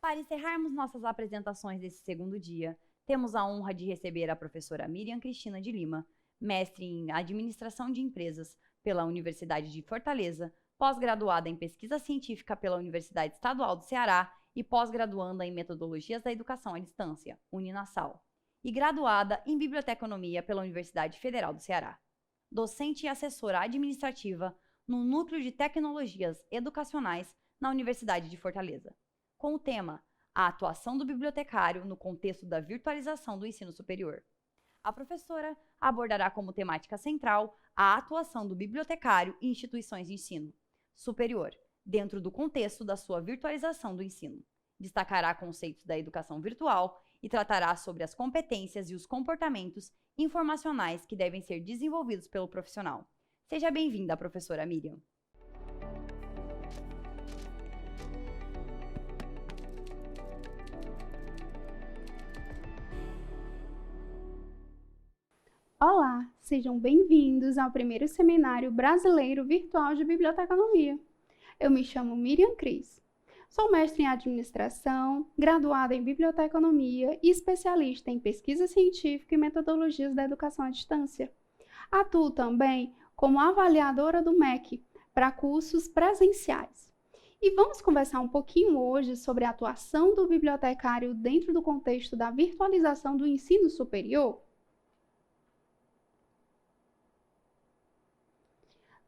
Para encerrarmos nossas apresentações desse segundo dia, temos a honra de receber a professora Miriam Cristina de Lima, mestre em Administração de Empresas pela Universidade de Fortaleza, pós-graduada em Pesquisa Científica pela Universidade Estadual do Ceará e pós-graduanda em Metodologias da Educação à Distância, Uninasal, e graduada em Biblioteconomia pela Universidade Federal do Ceará. Docente e assessora administrativa no Núcleo de Tecnologias Educacionais na Universidade de Fortaleza, com o tema A atuação do bibliotecário no contexto da virtualização do ensino superior. A professora abordará como temática central a atuação do bibliotecário em instituições de ensino superior, dentro do contexto da sua virtualização do ensino. Destacará conceitos da educação virtual e tratará sobre as competências e os comportamentos informacionais que devem ser desenvolvidos pelo profissional. Seja bem-vinda, professora Miriam. Olá, sejam bem-vindos ao primeiro Seminário Brasileiro Virtual de Biblioteconomia. Eu me chamo Miriam Cris. Sou mestre em Administração, graduada em Biblioteconomia e especialista em Pesquisa Científica e Metodologias da Educação à Distância. Atuo também como avaliadora do MEC para cursos presenciais. E vamos conversar um pouquinho hoje sobre a atuação do bibliotecário dentro do contexto da virtualização do ensino superior.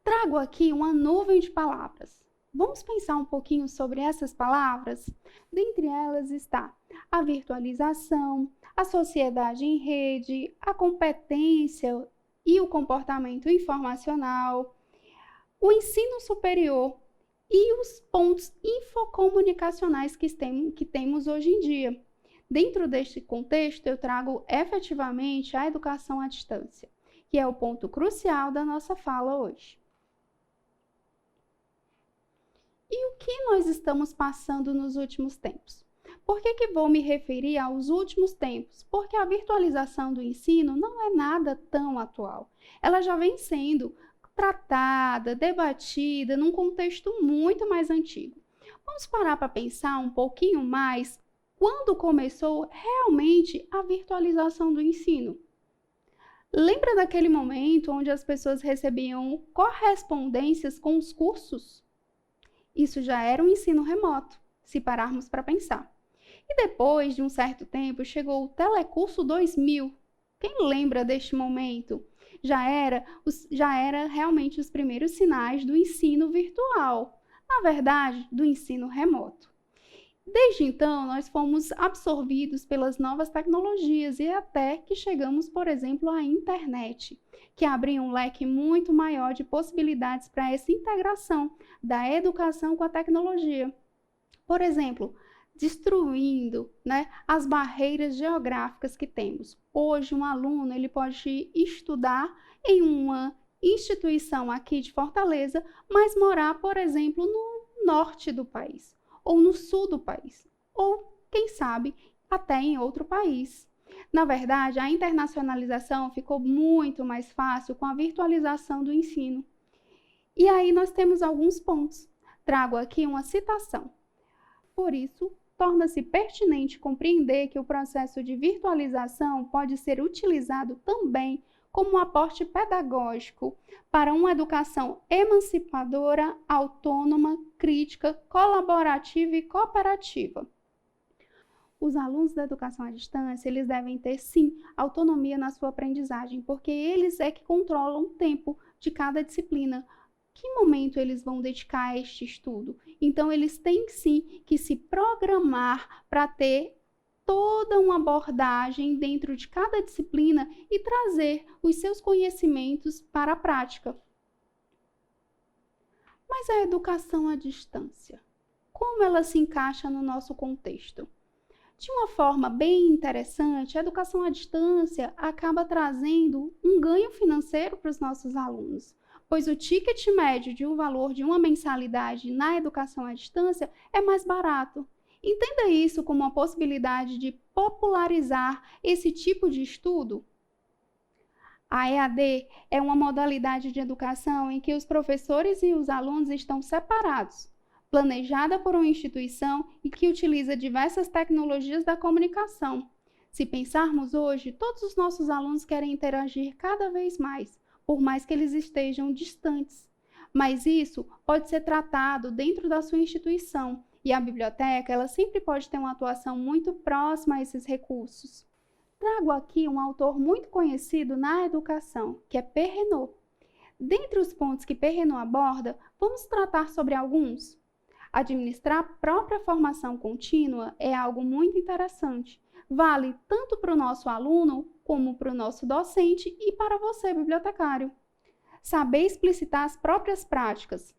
Trago aqui uma nuvem de palavras. Vamos pensar um pouquinho sobre essas palavras? Dentre elas está a virtualização, a sociedade em rede, a competência e o comportamento informacional, o ensino superior e os pontos infocomunicacionais que temos hoje em dia. Dentro deste contexto, eu trago efetivamente a educação à distância, que é o ponto crucial da nossa fala hoje. E o que nós estamos passando nos últimos tempos? Por que vou me referir aos últimos tempos? Porque a virtualização do ensino não é nada tão atual. Ela já vem sendo tratada, debatida num contexto muito mais antigo. Vamos parar para pensar um pouquinho mais quando começou realmente a virtualização do ensino. Lembra daquele momento onde as pessoas recebiam correspondências com os cursos? Isso já era um ensino remoto, se pararmos para pensar. E depois de um certo tempo, chegou o Telecurso 2000. Quem lembra deste momento? Já era realmente os primeiros sinais do ensino virtual, na verdade, do ensino remoto. Desde então, nós fomos absorvidos pelas novas tecnologias e até que chegamos, por exemplo, à internet, que abriu um leque muito maior de possibilidades para essa integração da educação com a tecnologia. Por exemplo, destruindo, as barreiras geográficas que temos. Hoje, um aluno ele pode estudar em uma instituição aqui de Fortaleza, mas morar, por exemplo, no norte do país, ou no sul do país, ou, quem sabe, até em outro país. Na verdade, a internacionalização ficou muito mais fácil com a virtualização do ensino. E aí nós temos alguns pontos. Trago aqui uma citação. Por isso, torna-se pertinente compreender que o processo de virtualização pode ser utilizado também como um aporte pedagógico para uma educação emancipadora, autônoma, crítica, colaborativa e cooperativa. Os alunos da educação à distância, eles devem ter, sim, autonomia na sua aprendizagem, porque eles é que controlam o tempo de cada disciplina. Que momento eles vão dedicar a este estudo? Então, eles têm, sim, que se programar para ter toda uma abordagem dentro de cada disciplina e trazer os seus conhecimentos para a prática. Mas a educação à distância, como ela se encaixa no nosso contexto? De uma forma bem interessante, a educação à distância acaba trazendo um ganho financeiro para os nossos alunos, pois o ticket médio de um valor de uma mensalidade na educação à distância é mais barato. Entenda isso como uma possibilidade de popularizar esse tipo de estudo. A EAD é uma modalidade de educação em que os professores e os alunos estão separados, planejada por uma instituição e que utiliza diversas tecnologias da comunicação. Se pensarmos hoje, todos os nossos alunos querem interagir cada vez mais, por mais que eles estejam distantes. Mas isso pode ser tratado dentro da sua instituição, e a biblioteca ela sempre pode ter uma atuação muito próxima a esses recursos. Trago aqui um autor muito conhecido na educação, que é Perrenot. Dentre os pontos que Perrenot aborda, vamos tratar sobre alguns. Administrar a própria formação contínua é algo muito interessante. Vale tanto para o nosso aluno, como para o nosso docente e para você, bibliotecário. Saber explicitar as próprias práticas.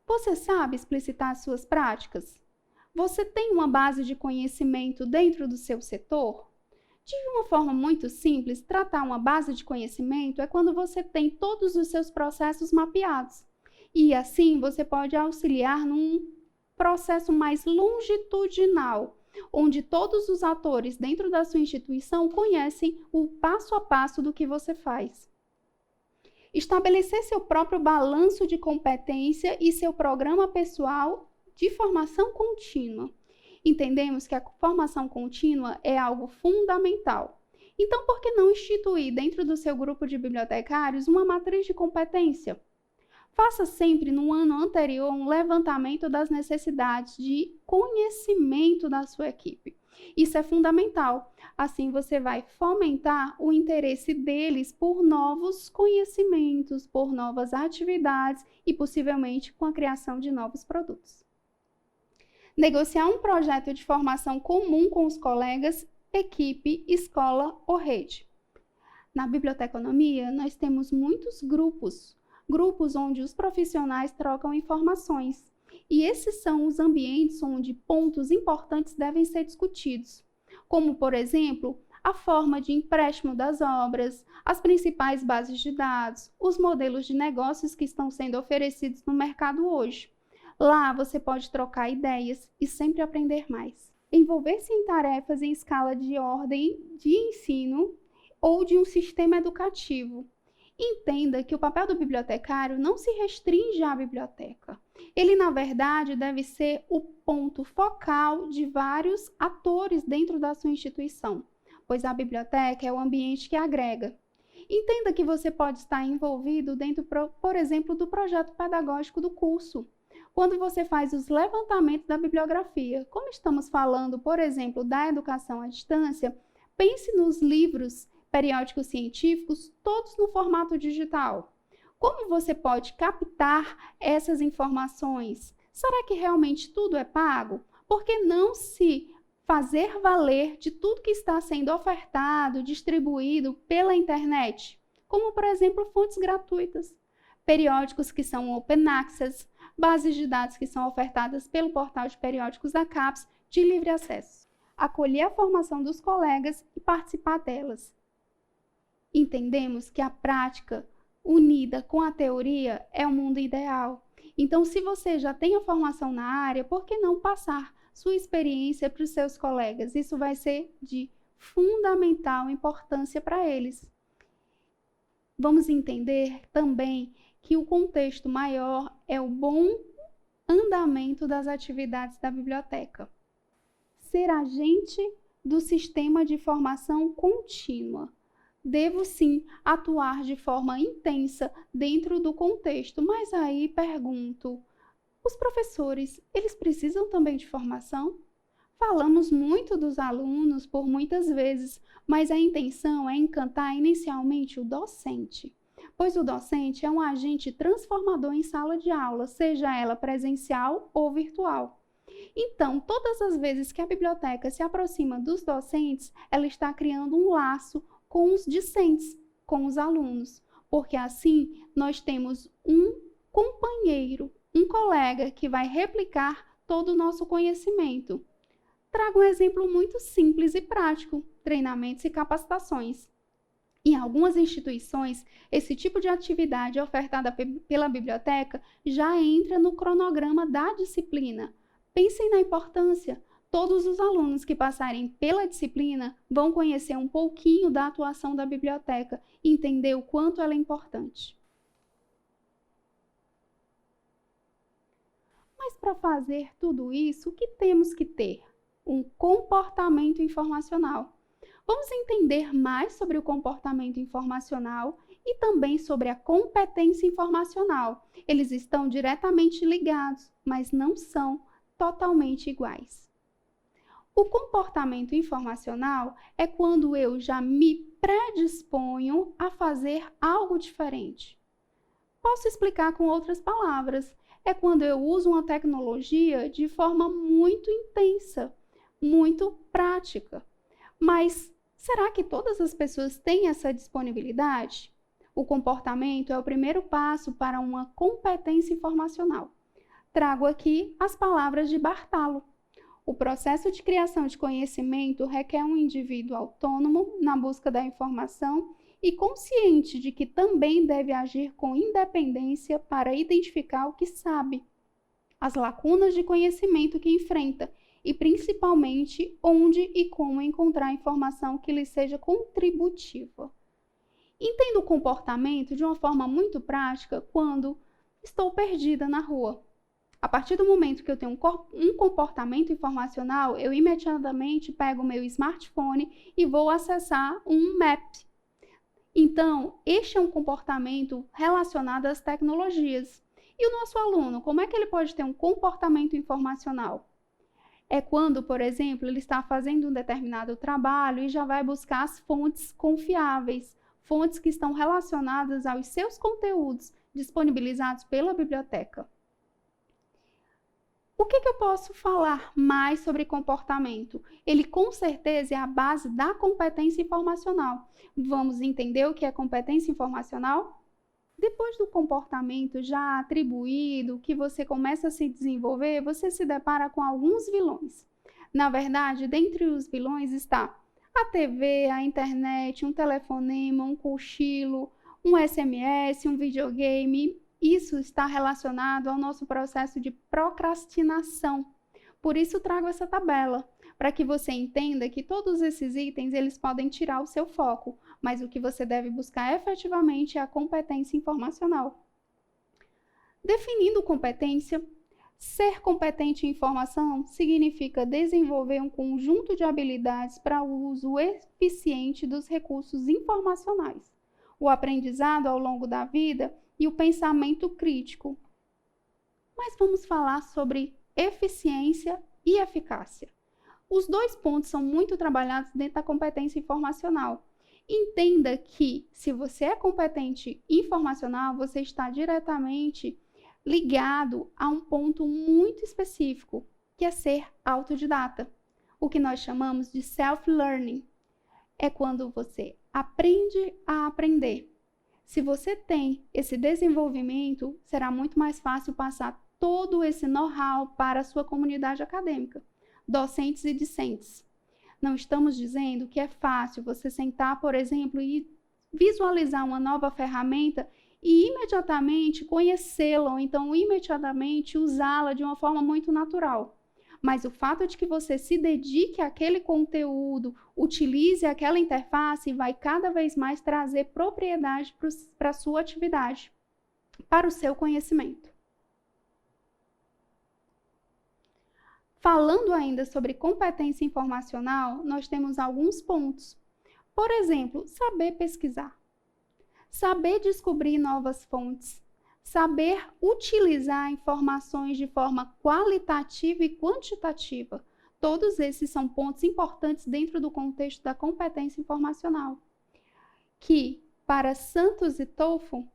Você sabe explicitar as suas práticas? Você tem uma base de conhecimento dentro do seu setor? De uma forma muito simples, tratar uma base de conhecimento é quando você tem todos os seus processos mapeados. E assim você pode auxiliar num processo mais longitudinal, onde todos os atores dentro da sua instituição conhecem o passo a passo do que você faz. Estabelecer seu próprio balanço de competência e seu programa pessoal de formação contínua. Entendemos que a formação contínua é algo fundamental. Então, por que não instituir dentro do seu grupo de bibliotecários uma matriz de competência? Faça sempre no ano anterior um levantamento das necessidades de conhecimento da sua equipe. Isso é fundamental. Assim você vai fomentar o interesse deles por novos conhecimentos, por novas atividades e possivelmente com a criação de novos produtos. Negociar um projeto de formação comum com os colegas, equipe, escola ou rede. Na biblioteconomia, nós temos muitos grupos onde os profissionais trocam informações. E esses são os ambientes onde pontos importantes devem ser discutidos, como, por exemplo, a forma de empréstimo das obras, as principais bases de dados, os modelos de negócios que estão sendo oferecidos no mercado hoje. Lá você pode trocar ideias e sempre aprender mais. Envolver-se em tarefas em escala de ordem de ensino ou de um sistema educativo. Entenda que o papel do bibliotecário não se restringe à biblioteca. Ele, na verdade, deve ser o ponto focal de vários atores dentro da sua instituição, pois a biblioteca é o ambiente que agrega. Entenda que você pode estar envolvido dentro, por exemplo, do projeto pedagógico do curso. Quando você faz os levantamentos da bibliografia, como estamos falando, por exemplo, da educação à distância, pense nos livros periódicos científicos, todos no formato digital. Como você pode captar essas informações? Será que realmente tudo é pago? Por que não se fazer valer de tudo que está sendo ofertado, distribuído pela internet? Como, por exemplo, fontes gratuitas, periódicos que são open access, bases de dados que são ofertadas pelo portal de periódicos da CAPES de livre acesso. Acolher a formação dos colegas e participar delas. Entendemos que a prática unida com a teoria é o mundo ideal. Então, se você já tem a formação na área, por que não passar sua experiência para os seus colegas? Isso vai ser de fundamental importância para eles. Vamos entender também que o contexto maior é o bom andamento das atividades da biblioteca. Ser agente do sistema de formação contínua. Devo sim atuar de forma intensa dentro do contexto, mas aí pergunto, os professores, eles precisam também de formação? Falamos muito dos alunos por muitas vezes, mas a intenção é encantar inicialmente o docente, pois o docente é um agente transformador em sala de aula, seja ela presencial ou virtual. Então, todas as vezes que a biblioteca se aproxima dos docentes, ela está criando um laço com os discentes, com os alunos, porque assim nós temos um companheiro, um colega que vai replicar todo o nosso conhecimento. Trago um exemplo muito simples e prático: treinamentos e capacitações. Em algumas instituições, esse tipo de atividade ofertada pela biblioteca já entra no cronograma da disciplina. Pensem na importância. Todos os alunos que passarem pela disciplina vão conhecer um pouquinho da atuação da biblioteca e entender o quanto ela é importante. Mas para fazer tudo isso, o que temos que ter? Um comportamento informacional. Vamos entender mais sobre o comportamento informacional e também sobre a competência informacional. Eles estão diretamente ligados, mas não são totalmente iguais. O comportamento informacional é quando eu já me predisponho a fazer algo diferente. Posso explicar com outras palavras. É quando eu uso uma tecnologia de forma muito intensa, muito prática. Mas será que todas as pessoas têm essa disponibilidade? O comportamento é o primeiro passo para uma competência informacional. Trago aqui as palavras de Bartalo. O processo de criação de conhecimento requer um indivíduo autônomo na busca da informação e consciente de que também deve agir com independência para identificar o que sabe, as lacunas de conhecimento que enfrenta e, principalmente, onde e como encontrar informação que lhe seja contributiva. Entendo o comportamento de uma forma muito prática quando estou perdida na rua. A partir do momento que eu tenho um comportamento informacional, eu imediatamente pego o meu smartphone e vou acessar um map. Então, este é um comportamento relacionado às tecnologias. E o nosso aluno, como é que ele pode ter um comportamento informacional? É quando, por exemplo, ele está fazendo um determinado trabalho e já vai buscar as fontes confiáveis, fontes que estão relacionadas aos seus conteúdos disponibilizados pela biblioteca. O que eu posso falar mais sobre comportamento? Ele com certeza é a base da competência informacional. Vamos entender o que é competência informacional? Depois do comportamento já atribuído, que você começa a se desenvolver, você se depara com alguns vilões. Na verdade, dentre os vilões está a TV, a internet, um telefonema, um cochilo, um SMS, um videogame. Isso está relacionado ao nosso processo de procrastinação. Por isso trago essa tabela, para que você entenda que todos esses itens eles podem tirar o seu foco, mas o que você deve buscar efetivamente é a competência informacional. Definindo competência, ser competente em informação significa desenvolver um conjunto de habilidades para o uso eficiente dos recursos informacionais, o aprendizado ao longo da vida e o pensamento crítico. Mas vamos falar sobre eficiência e eficácia. Os dois pontos são muito trabalhados dentro da competência informacional. Entenda que, se você é competente informacional, você está diretamente ligado a um ponto muito específico, que é ser autodidata. O que nós chamamos de self-learning. É quando você aprende a aprender. Se você tem esse desenvolvimento, será muito mais fácil passar todo esse know-how para a sua comunidade acadêmica, docentes e discentes. Não estamos dizendo que é fácil você sentar, por exemplo, e visualizar uma nova ferramenta e imediatamente conhecê-la, ou então imediatamente usá-la de uma forma muito natural. Mas o fato de que você se dedique àquele conteúdo, utilize aquela interface, vai cada vez mais trazer propriedade para a sua atividade, para o seu conhecimento. Falando ainda sobre competência informacional, nós temos alguns pontos. Por exemplo, saber pesquisar, saber descobrir novas fontes, saber utilizar informações de forma qualitativa e quantitativa. Todos esses são pontos importantes dentro do contexto da competência informacional, que, para Santos e Toffo,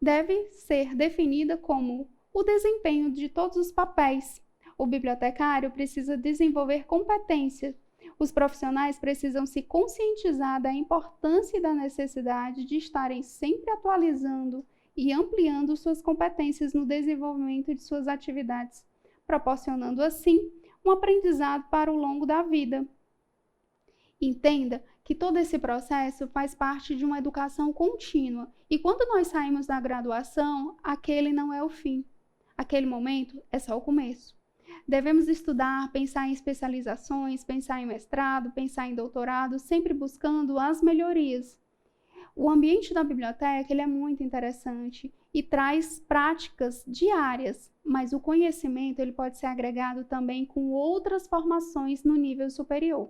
deve ser definida como o desempenho de todos os papéis. O bibliotecário precisa desenvolver competências. Os profissionais precisam se conscientizar da importância e da necessidade de estarem sempre atualizando e ampliando suas competências no desenvolvimento de suas atividades, proporcionando assim um aprendizado para o longo da vida. Entenda que todo esse processo faz parte de uma educação contínua e quando nós saímos da graduação, aquele não é o fim. Aquele momento é só o começo. Devemos estudar, pensar em especializações, pensar em mestrado, pensar em doutorado, sempre buscando as melhorias. O ambiente da biblioteca ele é muito interessante e traz práticas diárias, mas o conhecimento ele pode ser agregado também com outras formações no nível superior.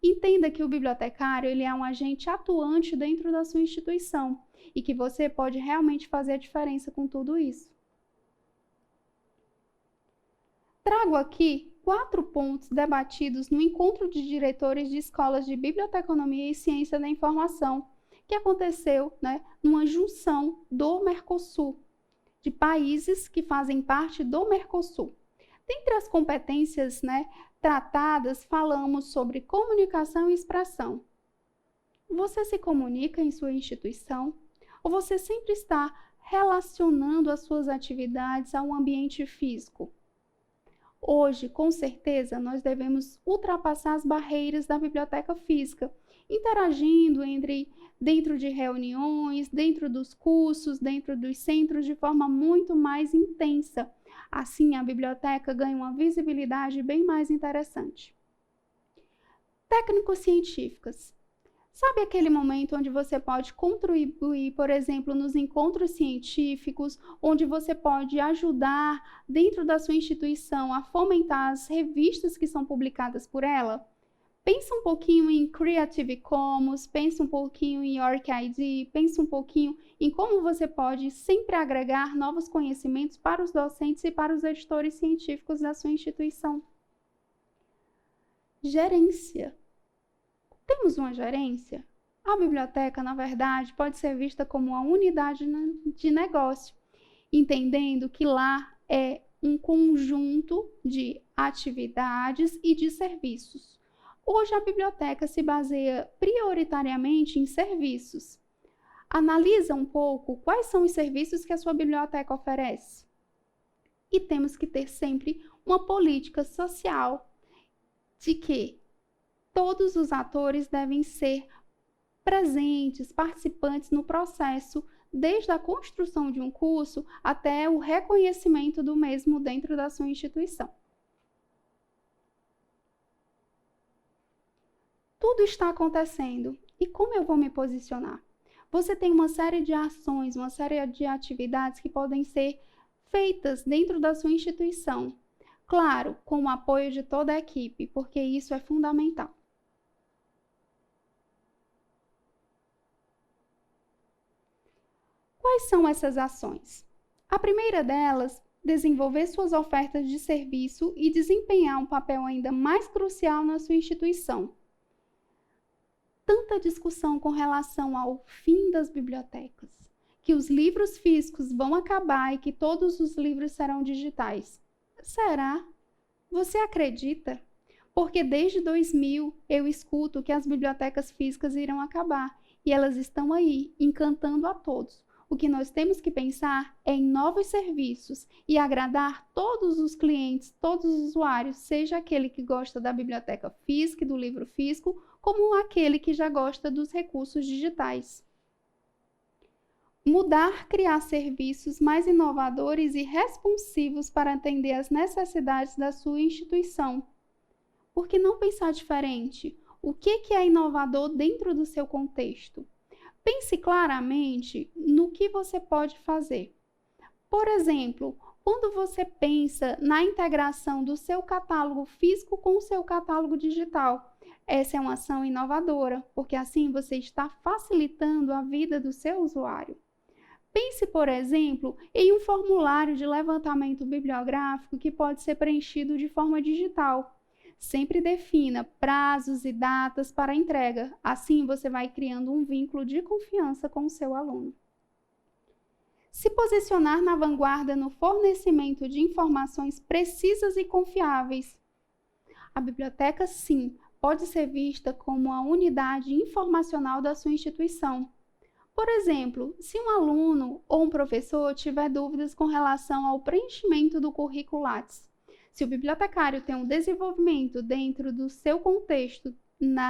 Entenda que o bibliotecário ele é um agente atuante dentro da sua instituição e que você pode realmente fazer a diferença com tudo isso. Trago aqui 4 pontos debatidos no encontro de diretores de escolas de biblioteconomia e ciência da informação, que aconteceu, numa junção do Mercosul, de países que fazem parte do Mercosul. Dentre as competências, tratadas, falamos sobre comunicação e expressão. Você se comunica em sua instituição? Ou você sempre está relacionando as suas atividades ao ambiente físico? Hoje, com certeza, nós devemos ultrapassar as barreiras da biblioteca física, interagindo dentro de reuniões, dentro dos cursos, dentro dos centros, de forma muito mais intensa. Assim, a biblioteca ganha uma visibilidade bem mais interessante. Técnicas científicas. Sabe aquele momento onde você pode contribuir, por exemplo, nos encontros científicos, onde você pode ajudar dentro da sua instituição a fomentar as revistas que são publicadas por ela? Pensa um pouquinho em Creative Commons, pensa um pouquinho em OrchID, pensa um pouquinho em como você pode sempre agregar novos conhecimentos para os docentes e para os editores científicos da sua instituição. Gerência. Temos uma gerência? A biblioteca, na verdade, pode ser vista como uma unidade de negócio, entendendo que lá é um conjunto de atividades e de serviços. Hoje, a biblioteca se baseia prioritariamente em serviços. Analisa um pouco quais são os serviços que a sua biblioteca oferece. E temos que ter sempre uma política social de que todos os atores devem ser presentes, participantes no processo, desde a construção de um curso até o reconhecimento do mesmo dentro da sua instituição. Tudo está acontecendo. E como eu vou me posicionar? Você tem uma série de ações, uma série de atividades que podem ser feitas dentro da sua instituição. Claro, com o apoio de toda a equipe, porque isso é fundamental. Quais são essas ações? A primeira delas, desenvolver suas ofertas de serviço e desempenhar um papel ainda mais crucial na sua instituição. Tanta discussão com relação ao fim das bibliotecas, que os livros físicos vão acabar e que todos os livros serão digitais. Será? Você acredita? Porque desde 2000 eu escuto que as bibliotecas físicas irão acabar e elas estão aí, encantando a todos. O que nós temos que pensar é em novos serviços e agradar todos os clientes, todos os usuários, seja aquele que gosta da biblioteca física e do livro físico, como aquele que já gosta dos recursos digitais. Mudar, criar serviços mais inovadores e responsivos para atender às necessidades da sua instituição. Por que não pensar diferente? O que é inovador dentro do seu contexto? Pense claramente no que você pode fazer. Por exemplo, quando você pensa na integração do seu catálogo físico com o seu catálogo digital, essa é uma ação inovadora, porque assim você está facilitando a vida do seu usuário. Pense, por exemplo, em um formulário de levantamento bibliográfico que pode ser preenchido de forma digital. Sempre defina prazos e datas para a entrega. Assim, você vai criando um vínculo de confiança com o seu aluno. Se posicionar na vanguarda no fornecimento de informações precisas e confiáveis. A biblioteca, sim, pode ser vista como a unidade informacional da sua instituição. Por exemplo, se um aluno ou um professor tiver dúvidas com relação ao preenchimento do currículo Lattes, se o bibliotecário tem um desenvolvimento dentro do seu contexto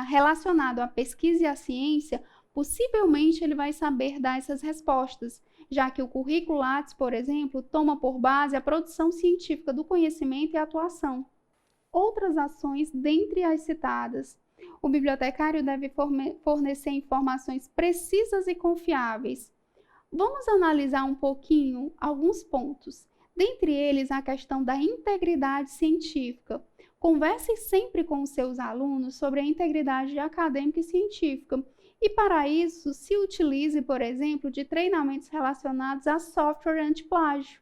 relacionado à pesquisa e à ciência, possivelmente ele vai saber dar essas respostas, já que o currículo Lattes, por exemplo, toma por base a produção científica do conhecimento e a atuação. Outras ações, dentre as citadas, o bibliotecário deve fornecer informações precisas e confiáveis. Vamos analisar um pouquinho alguns pontos. Dentre eles, a questão da integridade científica. Converse sempre com os seus alunos sobre a integridade acadêmica e científica. E para isso, se utilize, por exemplo, de treinamentos relacionados a software anti-plágio.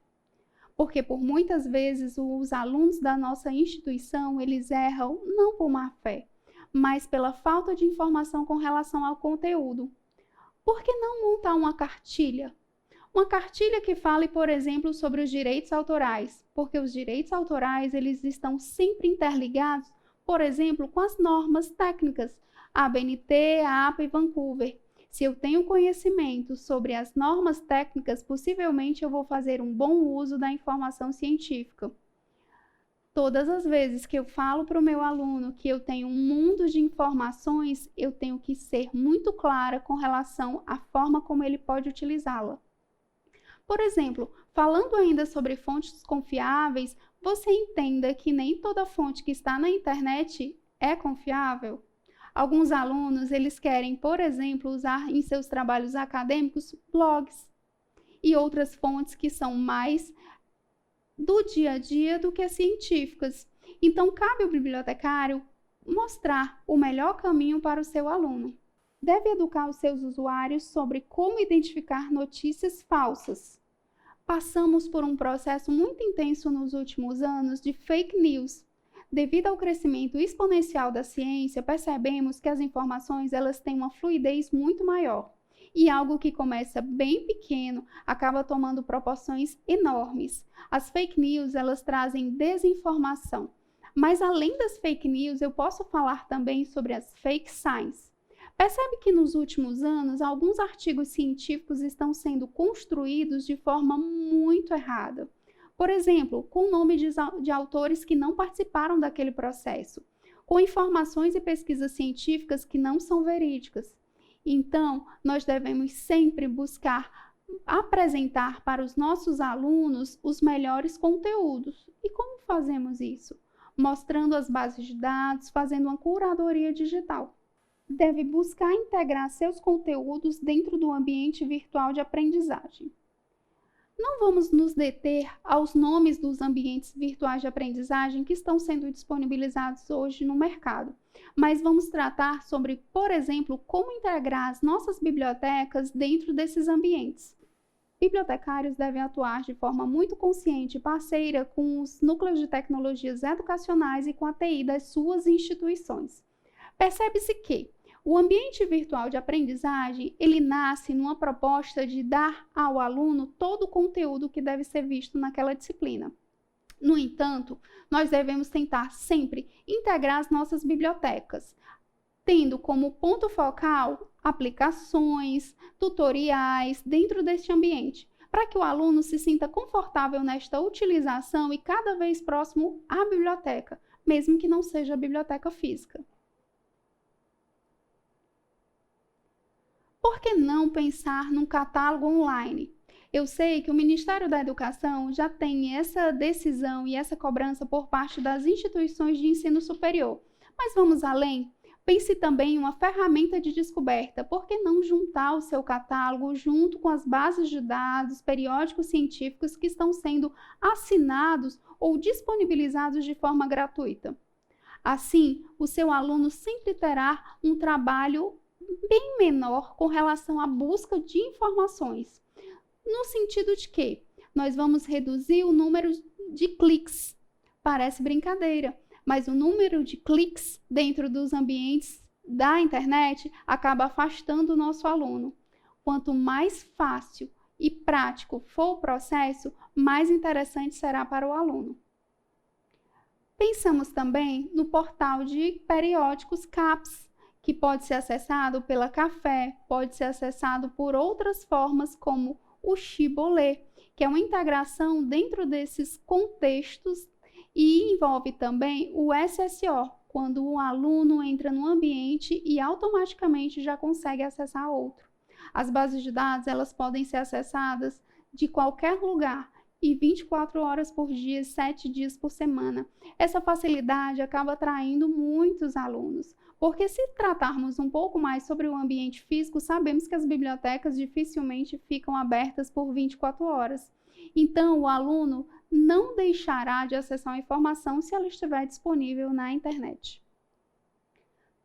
Porque por muitas vezes os alunos da nossa instituição, eles erram não por má fé, mas pela falta de informação com relação ao conteúdo. Por que não montar uma cartilha? Uma cartilha que fale, por exemplo, sobre os direitos autorais, porque os direitos autorais eles estão sempre interligados, por exemplo, com as normas técnicas, a ABNT, a APA e Vancouver. Se eu tenho conhecimento sobre as normas técnicas, possivelmente eu vou fazer um bom uso da informação científica. Todas as vezes que eu falo para o meu aluno que eu tenho um mundo de informações, eu tenho que ser muito clara com relação à forma como ele pode utilizá-la. Por exemplo, falando ainda sobre fontes confiáveis, você entenda que nem toda fonte que está na internet é confiável. Alguns alunos, eles querem, por exemplo, usar em seus trabalhos acadêmicos blogs e outras fontes que são mais do dia a dia do que científicas. Então, cabe ao bibliotecário mostrar o melhor caminho para o seu aluno. Deve educar os seus usuários sobre como identificar notícias falsas. Passamos por um processo muito intenso nos últimos anos de fake news. Devido ao crescimento exponencial da ciência, percebemos que as informações elas têm uma fluidez muito maior. E algo que começa bem pequeno acaba tomando proporções enormes. As fake news elas trazem desinformação. Mas além das fake news, eu posso falar também sobre as fake science. Percebe que nos últimos anos, alguns artigos científicos estão sendo construídos de forma muito errada. Por exemplo, com o nome de autores que não participaram daquele processo, com informações e pesquisas científicas que não são verídicas. Então, nós devemos sempre buscar apresentar para os nossos alunos os melhores conteúdos. E como fazemos isso? Mostrando as bases de dados, fazendo uma curadoria digital. Deve buscar integrar seus conteúdos dentro do ambiente virtual de aprendizagem. Não vamos nos deter aos nomes dos ambientes virtuais de aprendizagem que estão sendo disponibilizados hoje no mercado, mas vamos tratar sobre, por exemplo, como integrar as nossas bibliotecas dentro desses ambientes. Bibliotecários devem atuar de forma muito consciente e parceira com os núcleos de tecnologias educacionais e com a TI das suas instituições. Percebe-se que o ambiente virtual de aprendizagem, ele nasce numa proposta de dar ao aluno todo o conteúdo que deve ser visto naquela disciplina. No entanto, nós devemos tentar sempre integrar as nossas bibliotecas, tendo como ponto focal aplicações, tutoriais dentro deste ambiente, para que o aluno se sinta confortável nesta utilização e cada vez próximo à biblioteca, mesmo que não seja a biblioteca física. Por que não pensar num catálogo online? Eu sei que o Ministério da Educação já tem essa decisão e essa cobrança por parte das instituições de ensino superior. Mas vamos além? Pense também em uma ferramenta de descoberta. Por que não juntar o seu catálogo junto com as bases de dados, periódicos científicos que estão sendo assinados ou disponibilizados de forma gratuita? Assim, o seu aluno sempre terá um trabalho bem menor com relação à busca de informações, no sentido de que nós vamos reduzir o número de cliques. Parece brincadeira, mas o número de cliques dentro dos ambientes da internet acaba afastando o nosso aluno. Quanto mais fácil e prático for o processo, mais interessante será para o aluno. Pensamos também no portal de periódicos CAPES, que pode ser acessado pela Café, pode ser acessado por outras formas como o Chibolê, que é uma integração dentro desses contextos e envolve também o SSO, quando o aluno entra no ambiente e automaticamente já consegue acessar outro. As bases de dados, elas podem ser acessadas de qualquer lugar e 24 horas por dia, 7 dias por semana. Essa facilidade acaba atraindo muitos alunos, porque se tratarmos um pouco mais sobre o ambiente físico, sabemos que as bibliotecas dificilmente ficam abertas por 24 horas. Então, o aluno não deixará de acessar a informação se ela estiver disponível na internet.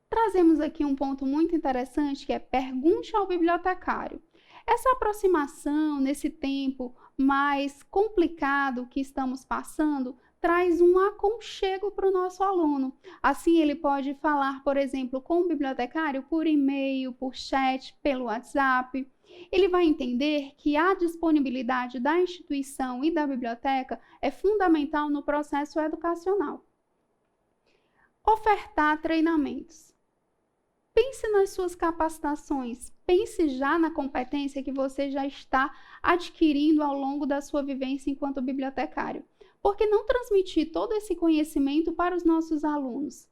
Trazemos aqui um ponto muito interessante que é pergunte ao bibliotecário. Essa aproximação nesse tempo mais complicado que estamos passando traz um aconchego para o nosso aluno. Assim, ele pode falar, por exemplo, com o bibliotecário por e-mail, por chat, pelo WhatsApp. Ele vai entender que a disponibilidade da instituição e da biblioteca é fundamental no processo educacional. Ofertar treinamentos. Pense nas suas capacitações, pense já na competência que você já está adquirindo ao longo da sua vivência enquanto bibliotecário. Por que não transmitir todo esse conhecimento para os nossos alunos?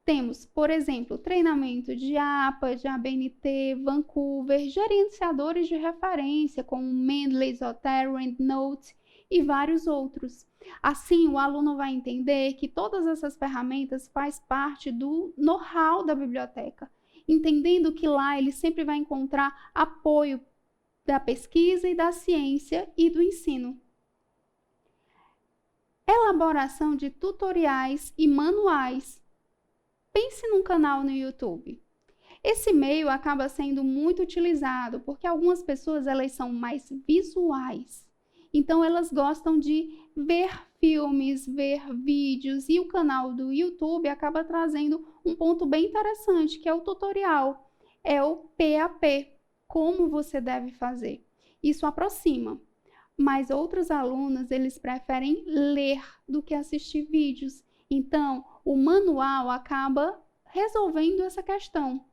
Temos, por exemplo, treinamento de APA, de ABNT, Vancouver, gerenciadores de referência como Mendeley, Zotero, EndNote e vários outros. Assim, o aluno vai entender que todas essas ferramentas fazem parte do know-how da biblioteca, entendendo que lá ele sempre vai encontrar apoio da pesquisa e da ciência e do ensino. Elaboração de tutoriais e manuais. Pense num canal no YouTube. Esse meio acaba sendo muito utilizado porque algumas pessoas elas são mais visuais. Então elas gostam de ver filmes, ver vídeos e o canal do YouTube acaba trazendo um ponto bem interessante que é o tutorial, é o PAP, como você deve fazer. Isso aproxima. Mas outros alunos, eles preferem ler do que assistir vídeos. Então, o manual acaba resolvendo essa questão.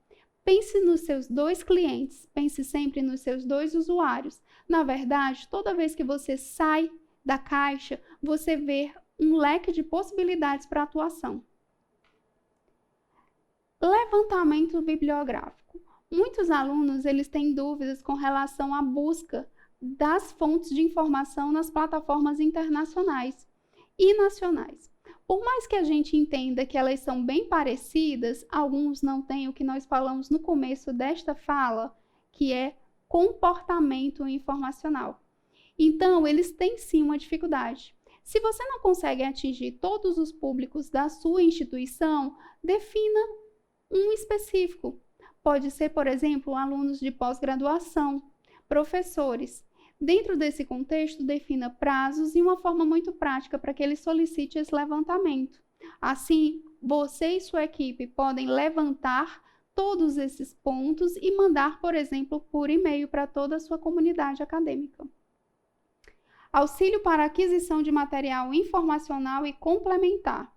Pense nos seus 2 clientes, pense sempre nos seus 2 usuários. Na verdade, toda vez que você sai da caixa, você vê um leque de possibilidades para atuação. Levantamento bibliográfico. Muitos alunos, eles têm dúvidas com relação à busca das fontes de informação nas plataformas internacionais e nacionais. Por mais que a gente entenda que elas são bem parecidas, alguns não têm o que nós falamos no começo desta fala, que é comportamento informacional. Então, eles têm sim uma dificuldade. Se você não consegue atingir todos os públicos da sua instituição, defina um específico. Pode ser, por exemplo, alunos de pós-graduação, professores. Dentro desse contexto, defina prazos e uma forma muito prática para que ele solicite esse levantamento. Assim, você e sua equipe podem levantar todos esses pontos e mandar, por exemplo, por e-mail para toda a sua comunidade acadêmica. Auxílio para aquisição de material informacional e complementar.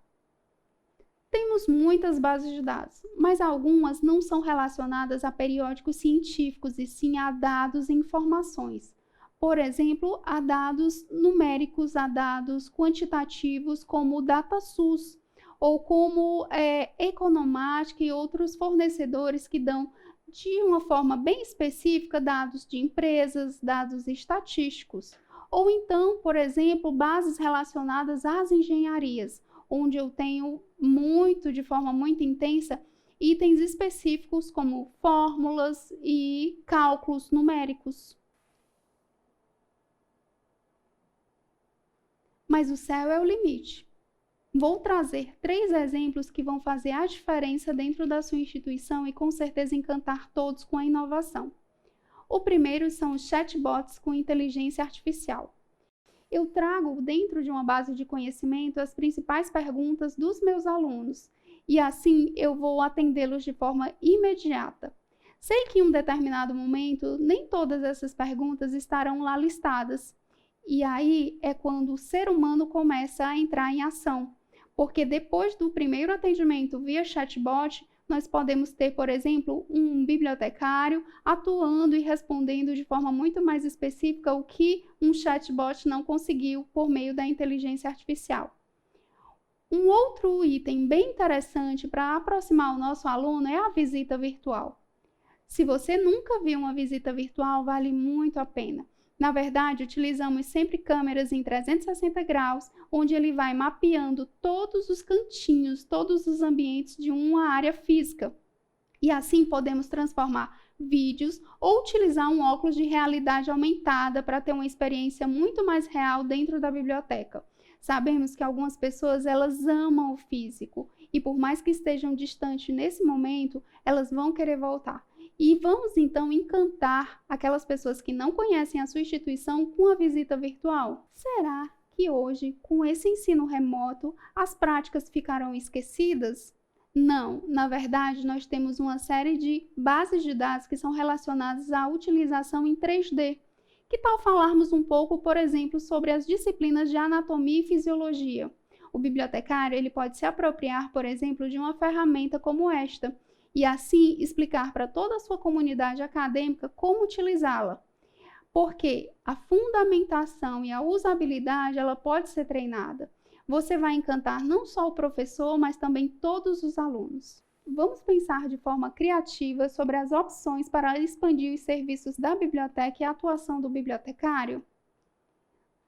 Temos muitas bases de dados, mas algumas não são relacionadas a periódicos científicos e sim a dados e informações. Por exemplo, a dados numéricos, a dados quantitativos como o DataSUS, ou como Economática e outros fornecedores que dão de uma forma bem específica dados de empresas, dados estatísticos. Ou então, por exemplo, bases relacionadas às engenharias, onde eu tenho de forma muito intensa, itens específicos como fórmulas e cálculos numéricos. Mas o céu é o limite. Vou trazer 3 exemplos que vão fazer a diferença dentro da sua instituição e com certeza encantar todos com a inovação. O primeiro são os chatbots com inteligência artificial. Eu trago dentro de uma base de conhecimento as principais perguntas dos meus alunos e assim eu vou atendê-los de forma imediata. Sei que em um determinado momento nem todas essas perguntas estarão lá listadas e aí é quando o ser humano começa a entrar em ação, porque depois do primeiro atendimento via chatbot, nós podemos ter, por exemplo, um bibliotecário atuando e respondendo de forma muito mais específica o que um chatbot não conseguiu por meio da inteligência artificial. Um outro item bem interessante para aproximar o nosso aluno é a visita virtual. Se você nunca viu uma visita virtual, vale muito a pena. Na verdade, utilizamos sempre câmeras em 360 graus, onde ele vai mapeando todos os cantinhos, todos os ambientes de uma área física. E assim podemos transformar vídeos ou utilizar um óculos de realidade aumentada para ter uma experiência muito mais real dentro da biblioteca. Sabemos que algumas pessoas elas amam o físico e por mais que estejam distantes nesse momento, elas vão querer voltar. E vamos então encantar aquelas pessoas que não conhecem a sua instituição com a visita virtual. Será que hoje, com esse ensino remoto, as práticas ficarão esquecidas? Não, na verdade, nós temos uma série de bases de dados que são relacionadas à utilização em 3D. Que tal falarmos um pouco, por exemplo, sobre as disciplinas de anatomia e fisiologia? O bibliotecário ele pode se apropriar, por exemplo, de uma ferramenta como esta e assim explicar para toda a sua comunidade acadêmica como utilizá-la. Porque a fundamentação e a usabilidade ela pode ser treinada. Você vai encantar não só o professor, mas também todos os alunos. Vamos pensar de forma criativa sobre as opções para expandir os serviços da biblioteca e a atuação do bibliotecário?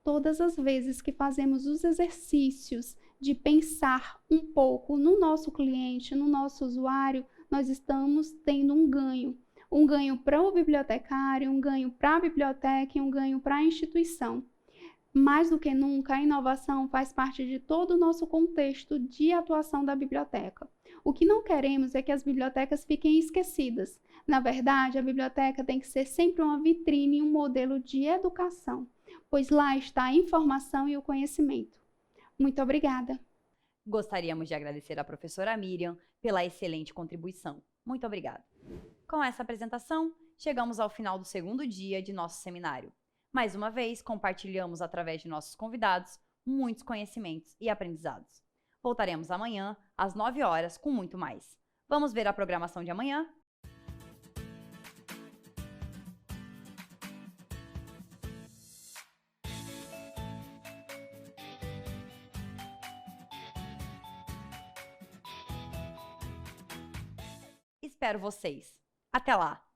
Todas as vezes que fazemos os exercícios de pensar um pouco no nosso cliente, no nosso usuário, nós estamos tendo um ganho. Um ganho para o bibliotecário, um ganho para a biblioteca e um ganho para a instituição. Mais do que nunca, a inovação faz parte de todo o nosso contexto de atuação da biblioteca. O que não queremos é que as bibliotecas fiquem esquecidas. Na verdade, a biblioteca tem que ser sempre uma vitrine e um modelo de educação, pois lá está a informação e o conhecimento. Muito obrigada. Gostaríamos de agradecer à professora Miriam pela excelente contribuição. Muito obrigada. Com essa apresentação, chegamos ao final do segundo dia de nosso seminário. Mais uma vez, compartilhamos através de nossos convidados muitos conhecimentos e aprendizados. Voltaremos amanhã, às 9 horas, com muito mais. Vamos ver a programação de amanhã? Espero vocês. Até lá!